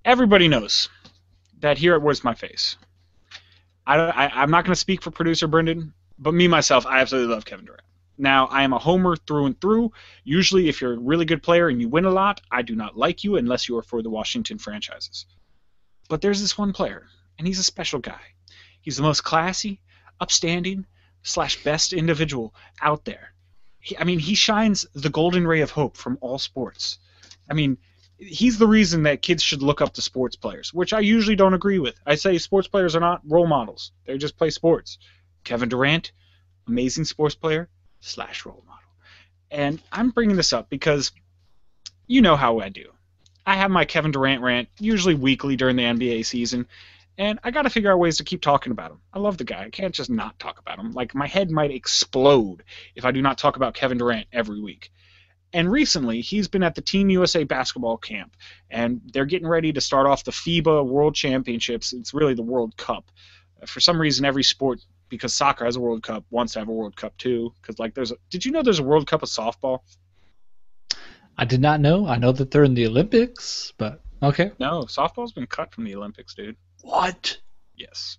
Everybody knows that here at Where's My Face, I'm not going to speak for producer Brendan, but me, myself, I absolutely love Kevin Durant. Now, I am a homer through and through. Usually, if you're a really good player and you win a lot, I do not like you unless you are for the Washington franchises. But there's this one player, and he's a special guy. He's the most classy, upstanding, / best individual out there. He shines the golden ray of hope from all sports. He's the reason that kids should look up to sports players, which I usually don't agree with. I say sports players are not role models. They just play sports. Kevin Durant, amazing sports player / role model. And I'm bringing this up because you know how I do. I have my Kevin Durant rant, usually weekly during the NBA season, and I got to figure out ways to keep talking about him. I love the guy. I can't just not talk about him. Like, my head might explode if I do not talk about Kevin Durant every week. And recently, he's been at the Team USA basketball camp, and they're getting ready to start off the FIBA World Championships. It's really the World Cup. For some reason, every sport, because soccer has a World Cup, wants to have a World Cup too. Because did you know there's a World Cup of softball? I did not know. I know that they're in the Olympics, but okay. No, softball's been cut from the Olympics, dude. What? Yes.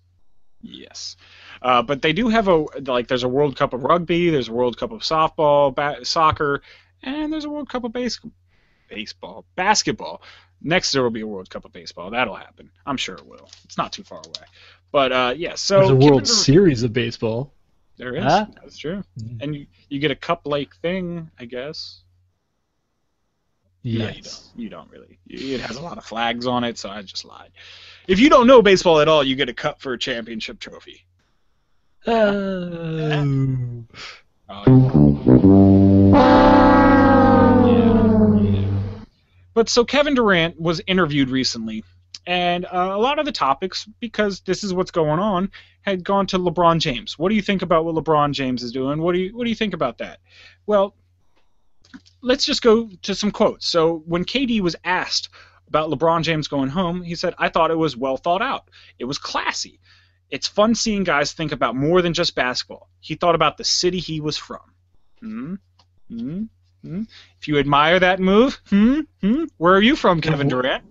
But they do have there's a World Cup of rugby, there's a World Cup of softball, soccer, and there's a World Cup of basketball. Next there will be a World Cup of baseball. That'll happen. I'm sure it will. It's not too far away. But yeah, so there's a World Series of baseball. There is. Huh? That's true. And you get a cup-like thing, I guess. Yes. No, you don't really. It has a lot of flags on it, so I just lied. If you don't know baseball at all, you get a cup for a championship trophy. Yeah. But so Kevin Durant was interviewed recently, and a lot of the topics, because this is what's going on, had gone to LeBron James. What do you think about what LeBron James is doing? What do you think about that? Well, let's just go to some quotes. So when KD was asked about LeBron James going home, he said, "I thought it was well thought out. It was classy. It's fun seeing guys think about more than just basketball. He thought about the city he was from." If you admire that move, where are you from, Kevin Durant?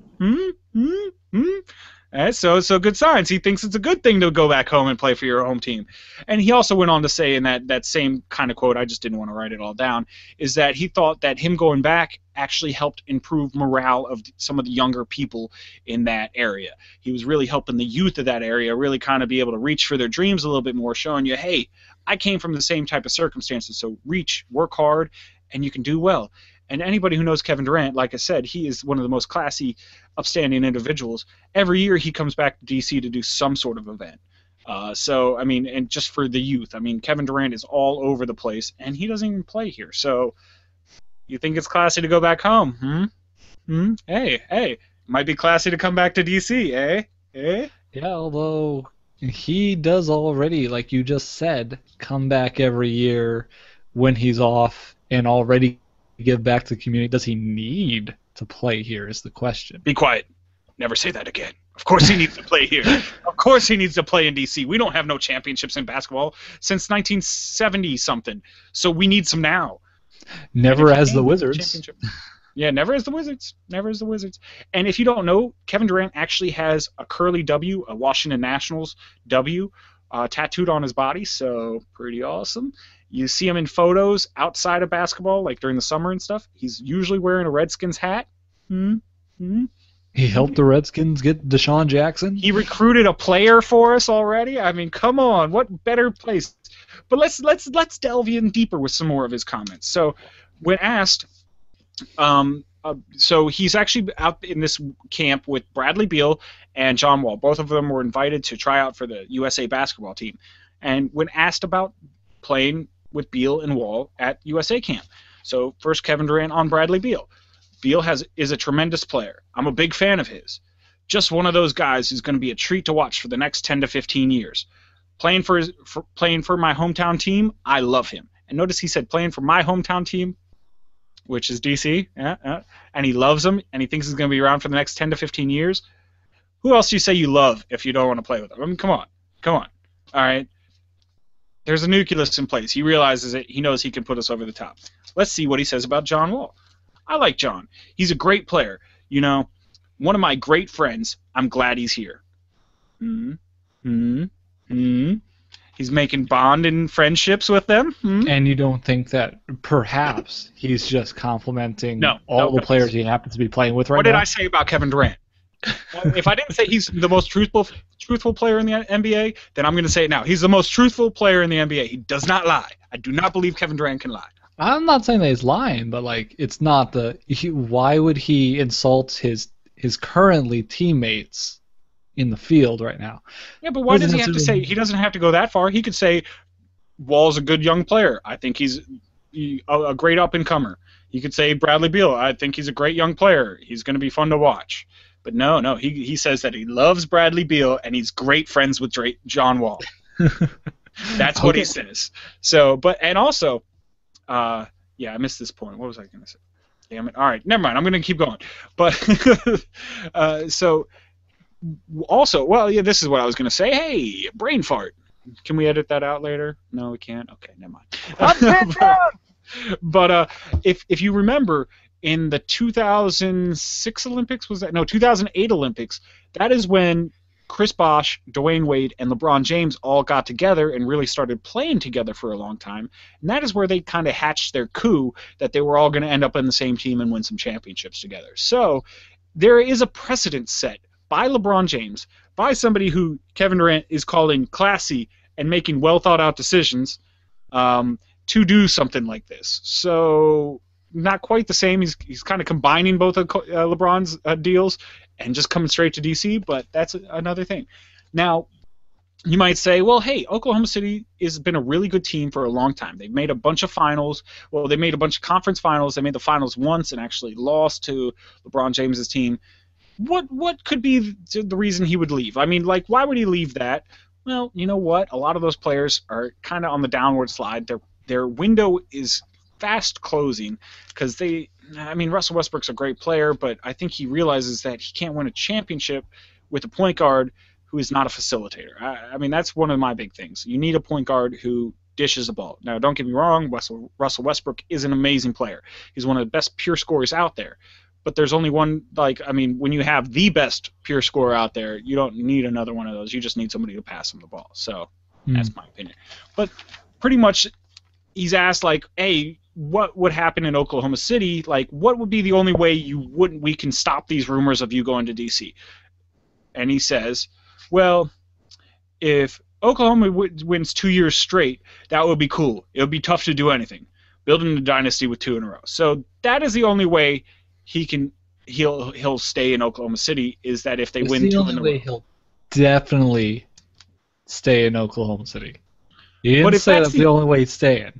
So good signs. He thinks it's a good thing to go back home and play for your home team. And he also went on to say in that same kind of quote, I just didn't want to write it all down, is that he thought that him going back actually helped improve morale of some of the younger people in that area. He was really helping the youth of that area really kind of be able to reach for their dreams a little bit more, showing you, hey, I came from the same type of circumstances, so reach, work hard, and you can do well. And anybody who knows Kevin Durant, like I said, he is one of the most classy, upstanding individuals. Every year he comes back to D.C. to do some sort of event. And just for the youth, Kevin Durant is all over the place, and he doesn't even play here. So you think it's classy to go back home? Hey, might be classy to come back to D.C., eh? Yeah, although he does already, like you just said, come back every year when he's off and already give back to the community. Does he need to play here is the question. Be quiet. Never say that again. Of course he needs to play here. Of course he needs to play in D.C. We don't have no championships in basketball since 1970-something, so we need some now. Never as the Wizards. Yeah, never as the Wizards. Never as the Wizards. And if you don't know, Kevin Durant actually has a curly W, a Washington Nationals W, tattooed on his body, so pretty awesome. You see him in photos outside of basketball, like during the summer and stuff. He's usually wearing a Redskins hat. He helped the Redskins get Deshaun Jackson. He recruited a player for us already. Come on, what better place? But let's delve in deeper with some more of his comments. So, when asked, so he's actually out in this camp with Bradley Beal and John Wall. Both of them were invited to try out for the USA basketball team. And when asked about playing with Beal and Wall at USA camp, so first Kevin Durant on Bradley Beal. Beal is a tremendous player. I'm a big fan of his. Just one of those guys who's going to be a treat to watch for the next 10 to 15 years. Playing for my hometown team, I love him. And notice he said playing for my hometown team, which is DC, and he loves him, and he thinks he's going to be around for the next 10 to 15 years. Who else do you say you love if you don't want to play with him? Come on. All right. There's a nucleus in place. He realizes it. He knows he can put us over the top. Let's see what he says about John Wall. I like John. He's a great player. You know, one of my great friends. I'm glad he's here. Hmm. Hmm. Hmm. He's making bond and friendships with them. Hmm? And you don't think that perhaps he's just complimenting No, all no. the players he happens to be playing with right What now? did I say about Kevin Durant? If I didn't say he's the most truthful player in the NBA, then I'm going to say it now. He's the most truthful player in the NBA. He does not lie. I do not believe Kevin Durant can lie. I'm not saying that he's lying, but like it's not why would he insult his currently teammates in the field right now? Yeah, but why does he have to say? He doesn't have to go that far. He could say Wall's a good young player. I think he's a great up-and-comer. He could say Bradley Beal. I think he's a great young player. He's going to be fun to watch. But no, he says that he loves Bradley Beal and he's great friends with John Wall. That's what he says. So, and also, I missed this point. What was I going to say? Damn it. All right, never mind. I'm going to keep going. But so also, well, yeah, this is what I was going to say. Hey, brain fart. Can we edit that out later? No, we can't. Okay, never mind. But if you remember, in the 2006 Olympics, 2008 Olympics, that is when Chris Bosh, Dwayne Wade, and LeBron James all got together and really started playing together for a long time. And that is where they kind of hatched their coup that they were all going to end up in the same team and win some championships together. So there is a precedent set by LeBron James, by somebody who Kevin Durant is calling classy and making well-thought-out decisions, to do something like this. So not quite the same. He's kind of combining both of LeBron's deals and just coming straight to DC, but that's another thing. Now, you might say, well, hey, Oklahoma City has been a really good team for a long time. They've made a bunch of finals. Well, they made a bunch of conference finals. They made the finals once and actually lost to LeBron James's team. What could be the reason he would leave? I mean, like, why would he leave that? Well, you know what? A lot of those players are kind of on the downward slide. Their window is fast closing because Russell Westbrook's a great player, but I think he realizes that he can't win a championship with a point guard who is not a facilitator. I mean, that's one of my big things. You need a point guard who dishes the ball. Now, don't get me wrong, Russell Westbrook is an amazing player. He's one of the best pure scorers out there. But there's only one, when you have the best pure scorer out there, you don't need another one of those. You just need somebody to pass him the ball. So that's my opinion. But pretty much he's asked, hey, what would happen in Oklahoma City? Like, what would be the only way we can stop these rumors of you going to D.C.? And he says, well, if Oklahoma wins 2 years straight, that would be cool. It would be tough to do anything. Building a dynasty with 2 in a row. So that is the only way he'll stay in Oklahoma City, is that if they win 2 in a row. The only way he'll definitely stay in Oklahoma City. You didn't say that's the only way he's staying.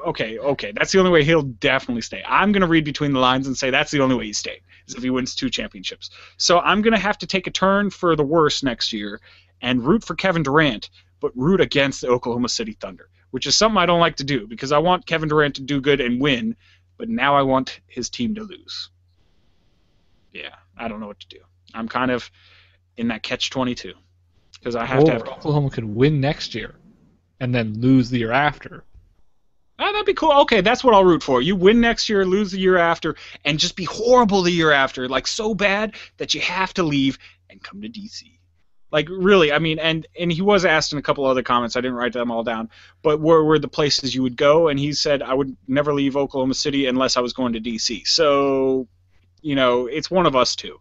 Okay, that's the only way he'll definitely stay. I'm going to read between the lines and say that's the only way he's staying, is if he wins 2 championships. So I'm going to have to take a turn for the worse next year and root for Kevin Durant, but root against the Oklahoma City Thunder, which is something I don't like to do because I want Kevin Durant to do good and win, but now I want his team to lose. Yeah, I don't know what to do. I'm kind of in that catch-22 because I have to have Oklahoma could win next year and then lose the year after. Oh, that'd be cool. Okay, that's what I'll root for. You win next year, lose the year after, and just be horrible the year after, like so bad that you have to leave and come to DC. Like, really, I mean, and he was asked in a couple other comments, I didn't write them all down, but where were the places you would go? And he said, I would never leave Oklahoma City unless I was going to DC. So, it's one of us two.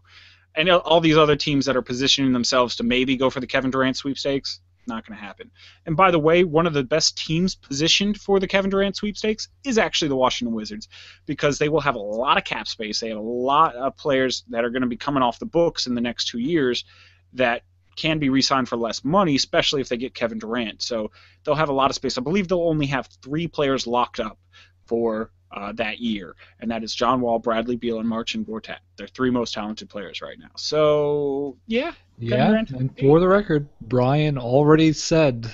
And all these other teams that are positioning themselves to maybe go for the Kevin Durant sweepstakes, not going to happen. And by the way, one of the best teams positioned for the Kevin Durant sweepstakes is actually the Washington Wizards, because they will have a lot of cap space. They have a lot of players that are going to be coming off the books in the next 2 years that can be re-signed for less money, especially if they get Kevin Durant. So they'll have a lot of space. I believe they'll only have 3 players locked up for that year, and that is John Wall, Bradley Beal, and Marcin Gortat. They're 3 most talented players right now. So, yeah. Yeah, and for the record, Brian already said,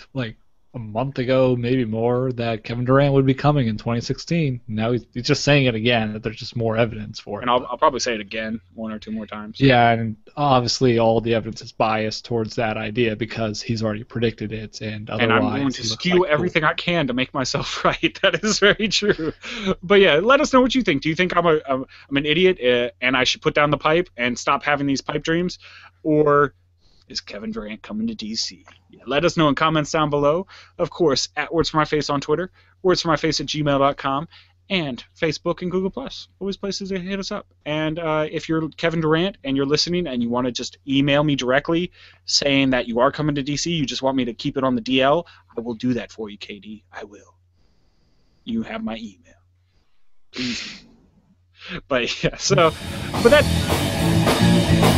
a month ago, maybe more, that Kevin Durant would be coming in 2016. Now he's just saying it again, that there's just more evidence for it. And I'll probably say it again 1 or 2 more times. Yeah, and obviously all the evidence is biased towards that idea because he's already predicted it, and otherwise And I'm going to he looks skew like everything I can to make myself right. That is very true. But yeah, let us know what you think. Do you think I'm an idiot and I should put down the pipe and stop having these pipe dreams, or is Kevin Durant coming to DC? Yeah, let us know in comments down below. Of course, at Words for My Face on Twitter, wordsformyface@gmail.com, and Facebook and Google+. Always places to hit us up. And if you're Kevin Durant and you're listening and you want to just email me directly saying that you are coming to DC, you just want me to keep it on the DL, I will do that for you, KD. I will. You have my email. Please. But yeah, so, but that...